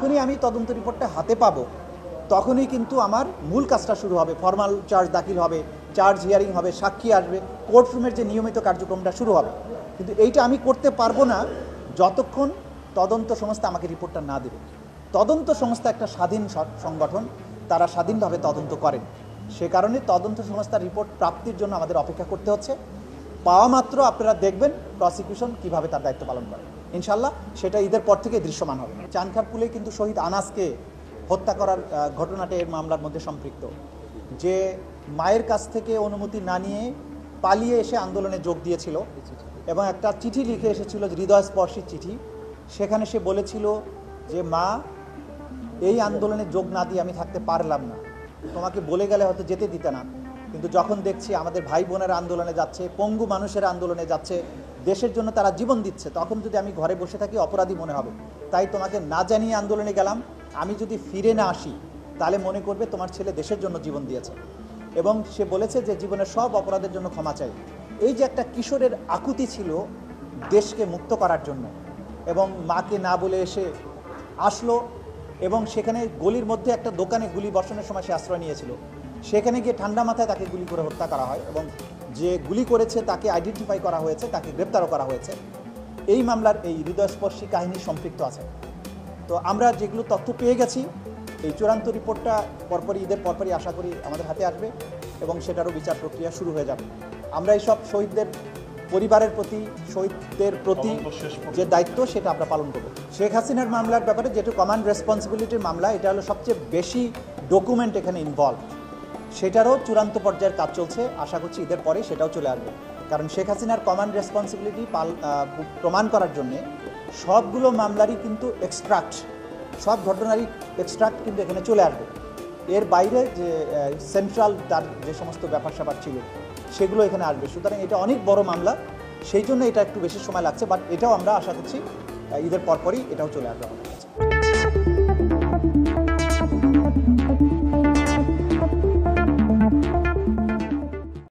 যখনই আমি তদন্ত রিপোর্টটা হাতে পাবো তখনই কিন্তু আমার মূল কাজটা শুরু হবে। ফর্মাল চার্জ দাখিল হবে, চার্জ হিয়ারিং হবে, সাক্ষী আসবে, কোর্টরুমের যে নিয়মিত কার্যক্রমটা শুরু হবে। কিন্তু এইটা আমি করতে পারবো না যতক্ষণ তদন্ত সংস্থা আমাকে রিপোর্টটা না দেবে। তদন্ত সংস্থা একটা স্বাধীন সংগঠন, তারা স্বাধীনভাবে তদন্ত করেন। সে কারণে তদন্ত সংস্থার রিপোর্ট প্রাপ্তির জন্য আমাদের অপেক্ষা করতে হচ্ছে। পাওয়া মাত্র আপনারা দেখবেন প্রসিকিউশন কিভাবে তার দায়িত্ব পালন করে। ইনশাল্লাহ সেটা ঈদের পর থেকে দৃশ্যমান হবে। চানখারপুলে কিন্তু শহীদ আনাসকে হত্যা করার ঘটনাটা এর মামলার মধ্যে সম্পৃক্ত, যে মায়ের কাছ থেকে অনুমতি না নিয়ে পালিয়ে এসে আন্দোলনে যোগ দিয়েছিল এবং একটা চিঠি লিখে এসেছিল, হৃদয়স্পর্শী চিঠি। সেখানে সে বলেছিল যে মা, এই আন্দোলনে যোগ না দিয়ে আমি থাকতে পারলাম না, তোমাকে বলে গেলে হয়তো যেতে দিতে না, কিন্তু যখন দেখছি আমাদের ভাই বোনের আন্দোলনে যাচ্ছে, পঙ্গু মানুষের আন্দোলনে যাচ্ছে, দেশের জন্য তারা জীবন দিচ্ছে, তখন যদি আমি ঘরে বসে থাকি অপরাধী মনে হবে। তাই তোমাকে না জানিয়ে আন্দোলনে গেলাম, আমি যদি ফিরে না আসি তাহলে মনে করবে তোমার ছেলে দেশের জন্য জীবন দিয়েছে। এবং সে বলেছে যে জীবনের সব অপরাধের জন্য ক্ষমা চাই। এই যে একটা কিশোরের আকুতি ছিল দেশকে মুক্ত করার জন্য, এবং মাকে না বলে এসে আসলো, এবং সেখানে গলির মধ্যে একটা দোকানে গুলি বর্ষণের সময় সে আশ্রয় নিয়েছিল। সেখানে গিয়ে ঠান্ডা মাথায় তাকে গুলি করে হত্যা করা হয় এবং যে গুলি করেছে তাকে আইডেন্টিফাই করা হয়েছে, তাকে গ্রেপ্তারও করা হয়েছে। এই মামলার এই হৃদয়স্পর্শী কাহিনী সম্পৃক্ত আছে। তো আমরা যেগুলো তথ্য পেয়ে গেছি, এই চূড়ান্ত রিপোর্টটা পরপরই ঈদের পরপরই আশা করি আমাদের হাতে আসবে এবং সেটারও বিচার প্রক্রিয়া শুরু হয়ে যাবে। আমরা এইসব শহীদদের পরিবারের প্রতি, শহীদদের প্রতি যে দায়িত্ব সেটা আমরা পালন করব। শেখ হাসিনার মামলার ব্যাপারে যেটা কমান্ড রেসপন্সিবিলিটির মামলা, এটা হলো সবচেয়ে বেশি ডকুমেন্ট এখানে ইনভলভ, সেটারও চূড়ান্ত পর্যায়ের কাজ চলছে। আশা করছি ঈদের পরে সেটাও চলে আসবে। কারণ শেখ হাসিনার কমান্ড রেসপন্সিবিলিটি প্রমাণ করার জন্যে সবগুলো মামলারই কিন্তু এক্সট্রাক্ট, সব ঘটনারই এক্সট্রাক্ট কিন্তু এখানে চলে আসবে। এর বাইরে যে সেন্ট্রাল তার যে সমস্ত ব্যাপার স্যাপার ছিল সেগুলো এখানে আসবে। সুতরাং এটা অনেক বড় মামলা, সেই জন্য এটা একটু বেশি সময় লাগছে, বাট এটাও আমরা আশা করছি ঈদের পরপরই এটাও চলে আসবে।